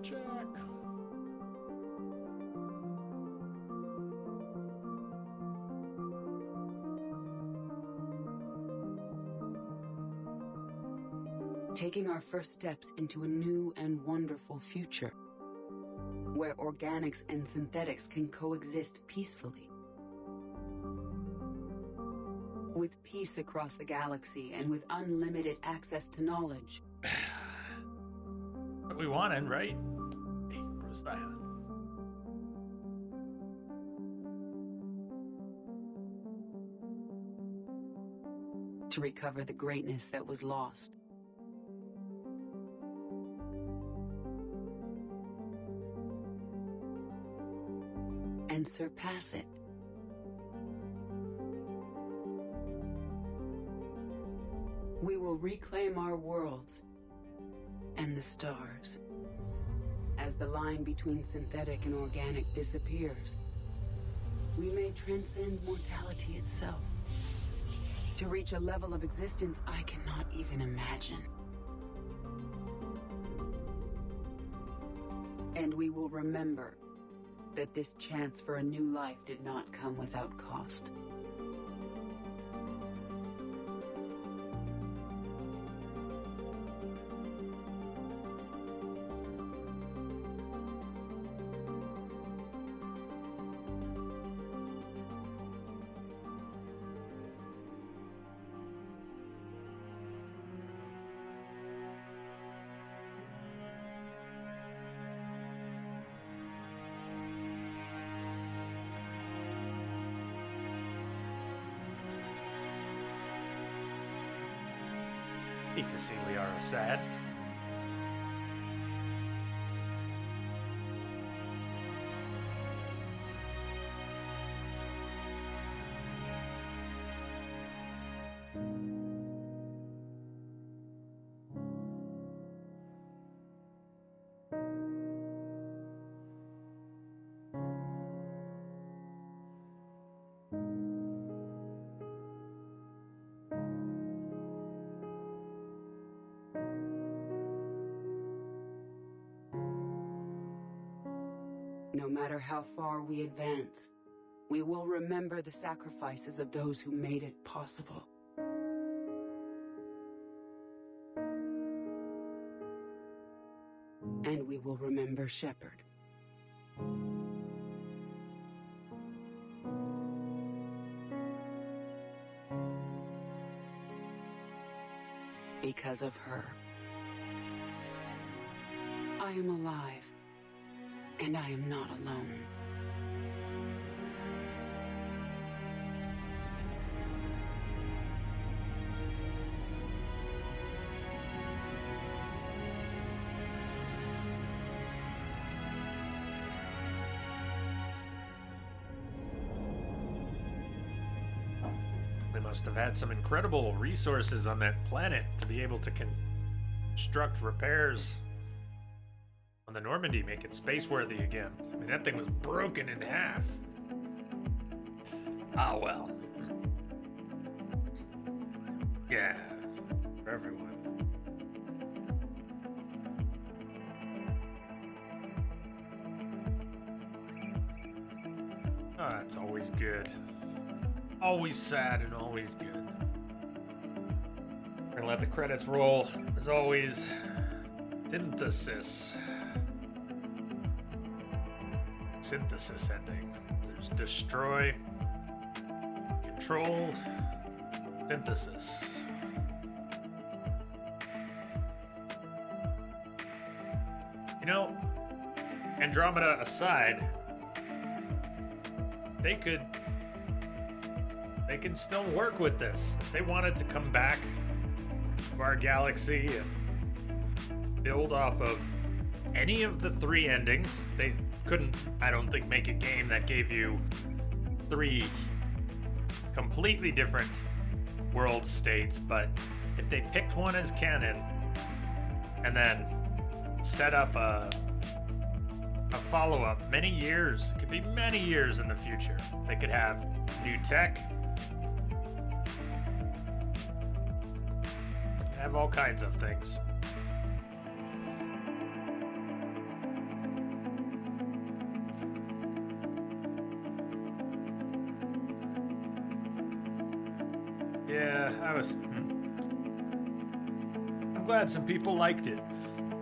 Speaker 1: Jack.
Speaker 5: Taking our first steps into a new and wonderful future, where organics and synthetics can coexist peacefully. With peace across the galaxy and with unlimited access to knowledge.
Speaker 1: What we wanted, right? Hey, Procyon.
Speaker 5: To recover the greatness that was lost. And surpass it. We will reclaim our worlds and the stars. As the line between synthetic and organic disappears, we may transcend mortality itself to reach a level of existence I cannot even imagine. And we will remember that this chance for a new life did not come without cost.
Speaker 1: Hate to see Liara sad.
Speaker 12: No matter how far we advance, we will remember the sacrifices of those who made it possible. And we will remember Shepard. Because of her, I am alive. And I am not alone.
Speaker 1: They must have had some incredible resources on that planet to be able to construct repairs on the Normandy, make it space-worthy again. I mean, that thing was broken in half. Ah, well. Yeah, for everyone. Oh, that's always good. Always sad and always good. We're gonna let the credits roll. As always, synthesis ending. There's destroy, control, synthesis. You know, Andromeda aside, they can still work with this. If they wanted to come back to our galaxy and build off of any of the three endings, they couldn't, I don't think, make a game that gave you three completely different world states, but if they picked one as canon and then set up a follow-up many years, it could be many years in the future, they could have new tech, have all kinds of things. Yeah, I'm glad some people liked it.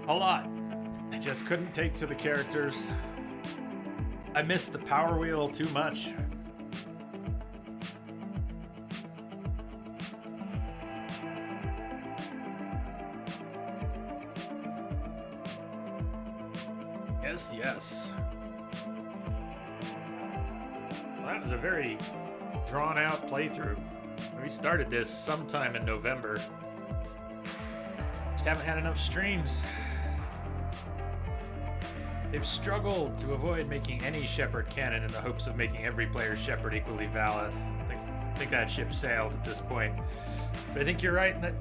Speaker 1: A lot. I just couldn't take to the characters. I missed the Power Wheel too much. Yes. Well, that was a very drawn-out playthrough. We started this sometime in November. Just haven't had enough streams. They've struggled to avoid making any Shepard canon in the hopes of making every player's Shepard equally valid. I think that ship sailed at this point. But I think you're right in that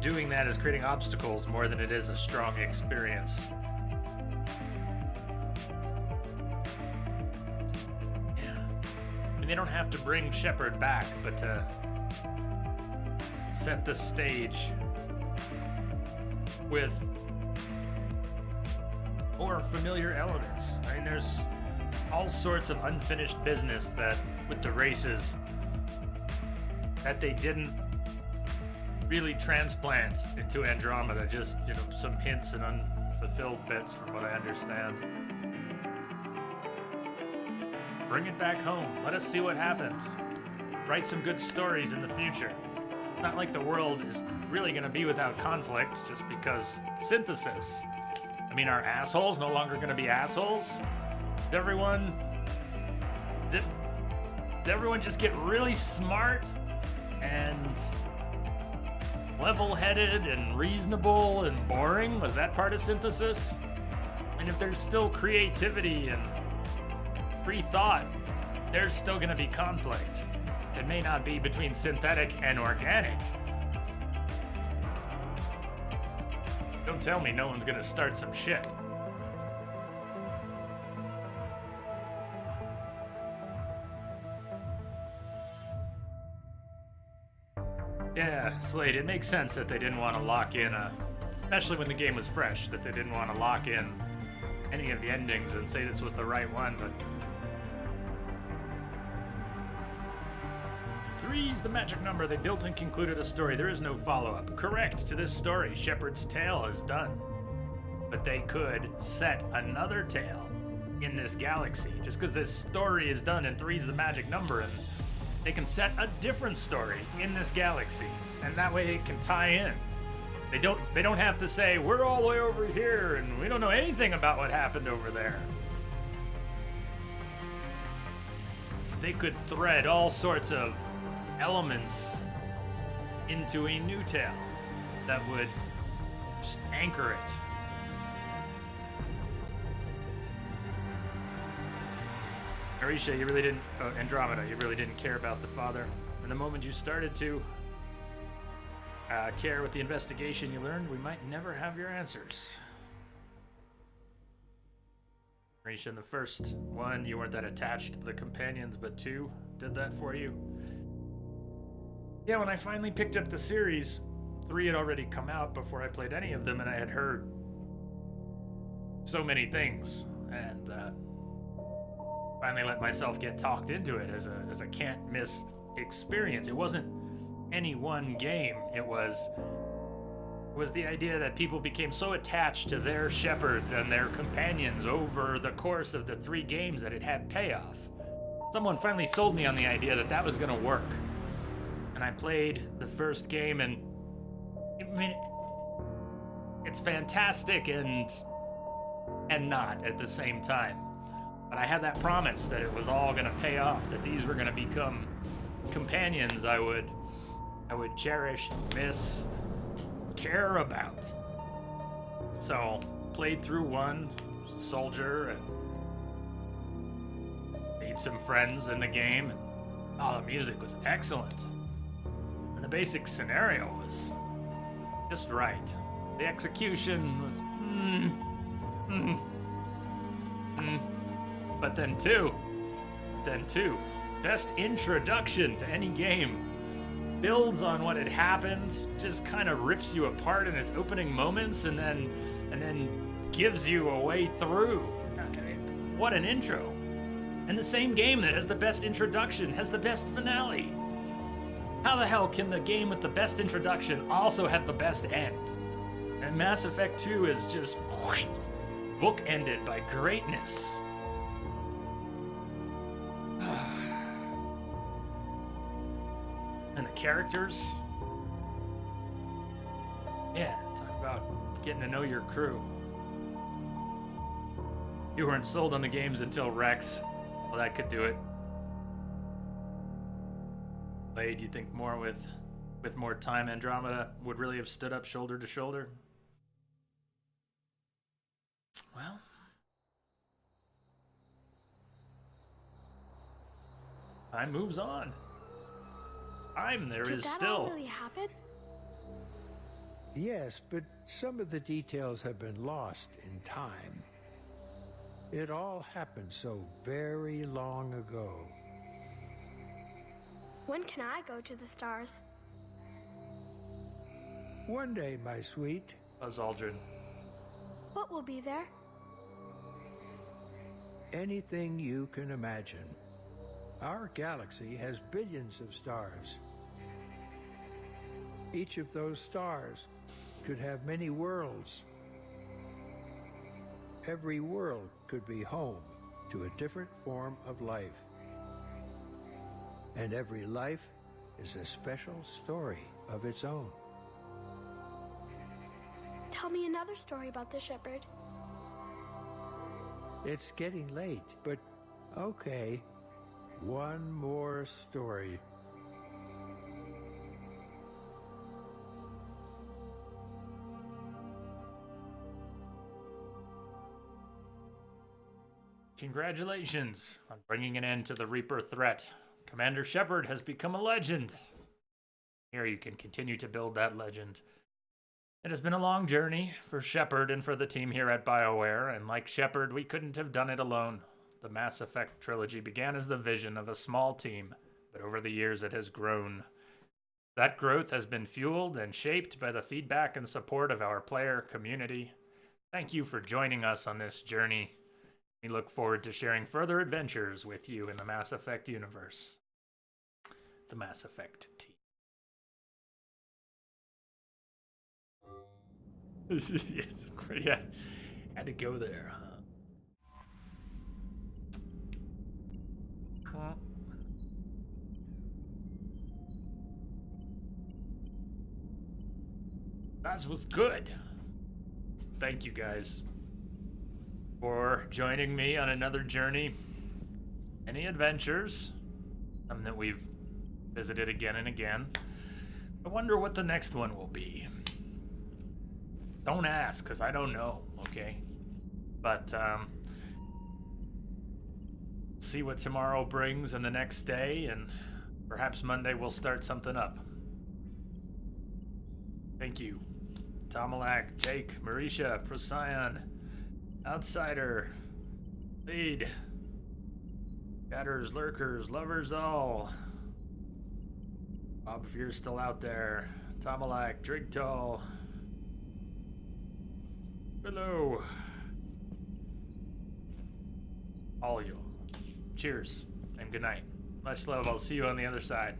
Speaker 1: doing that is creating obstacles more than it is a strong experience. They don't have to bring Shepard back, but to set the stage with more familiar elements. I mean, there's all sorts of unfinished business that with the races that they didn't really transplant into Andromeda, just, you know, some hints and unfulfilled bits from what I understand. Bring it back home. Let us see what happens. Write some good stories in the future. Not like the world is really going to be without conflict just because synthesis. I mean, are assholes no longer going to be assholes? Did everyone just get really smart and level-headed and reasonable and boring? Was that part of Synthesis? And if there's still creativity and free thought, there's still going to be conflict. It may not be between synthetic and organic. Don't tell me no one's going to start some shit. Yeah, Slade, it makes sense that they didn't want to lock in especially when the game was fresh, that they didn't want to lock in any of the endings and say this was the right one, but 3's the magic number. They built and concluded a story. There is no follow-up. Correct to this story. Shepard's tale is done. But they could set another tale in this galaxy. Just because this story is done and 3's the magic number, and they can set a different story in this galaxy. And that way it can tie in. They don't have to say, we're all the way over here and we don't know anything about what happened over there. They could thread all sorts of elements into a new tale that would just anchor it. Arisha, you really didn't, Andromeda, you really didn't care about the father. And the moment you started to care with the investigation, you learned we might never have your answers. Arisha, in the first one, you weren't that attached to the companions, but 2 did that for you. Yeah, when I finally picked up the series, 3 had already come out before I played any of them, and I had heard so many things, and finally let myself get talked into it as a can't-miss experience. It wasn't any one game. It was the idea that people became so attached to their Shepards and their companions over the course of the 3 games that it had payoff. Someone finally sold me on the idea that that was going to work. And I played the first game, and I mean, it's fantastic and not at the same time. But I had that promise that it was all going to pay off, that these were going to become companions I would cherish, miss, care about. So, played through 1, soldier, and made some friends in the game. And, the music was excellent. And the basic scenario was just right. The execution was But then 2, best introduction to any game. Builds on what had happened, just kind of rips you apart in its opening moments, and then gives you a way through. What an intro. And the same game that has the best introduction has the best finale. How the hell can the game with the best introduction also have the best end? And Mass Effect 2 is just whoosh, bookended by greatness. And the characters. Yeah, talk about getting to know your crew. You weren't sold on the games until Rex. Well, that could do it. Blade, you think more with more time, Andromeda would really have stood up shoulder to shoulder? Well, time moves on. There is still.
Speaker 11: Did that all really happen?
Speaker 13: Yes, but some of the details have been lost in time. It all happened so very long ago.
Speaker 11: When can I go to the stars?
Speaker 13: One day, my sweet.
Speaker 1: Buzz Aldrin.
Speaker 11: What will be there?
Speaker 13: Anything you can imagine. Our galaxy has billions of stars. Each of those stars could have many worlds. Every world could be home to a different form of life. And every life is a special story of its own.
Speaker 11: Tell me another story about the Shepard.
Speaker 13: It's getting late, but okay. One more story.
Speaker 1: Congratulations on bringing an end to the Reaper threat. Commander Shepard has become a legend. Here you can continue to build that legend. It has been a long journey for Shepard and for the team here at BioWare, and like Shepard, we couldn't have done it alone. The Mass Effect trilogy began as the vision of a small team, but over the years it has grown. That growth has been fueled and shaped by the feedback and support of our player community. Thank you for joining us on this journey. We look forward to sharing further adventures with you in the Mass Effect universe. The Mass Effect team. Yes, yeah, had to go there, huh? That was good. Thank you guys for joining me on another journey. Any adventures? Some that we've visited again and again. I wonder what the next one will be. Don't ask, because I don't know, okay? But, see what tomorrow brings and the next day, and perhaps Monday we'll start something up. Thank you. Tomalak, Jake, Marisha, Procyon, Outsider, Lead, Chatters, Lurkers, Lovers All, Bob, if you're still out there, Tomalak, Drigtall, hello. All you. Cheers and good night. Much love. I'll see you on the other side.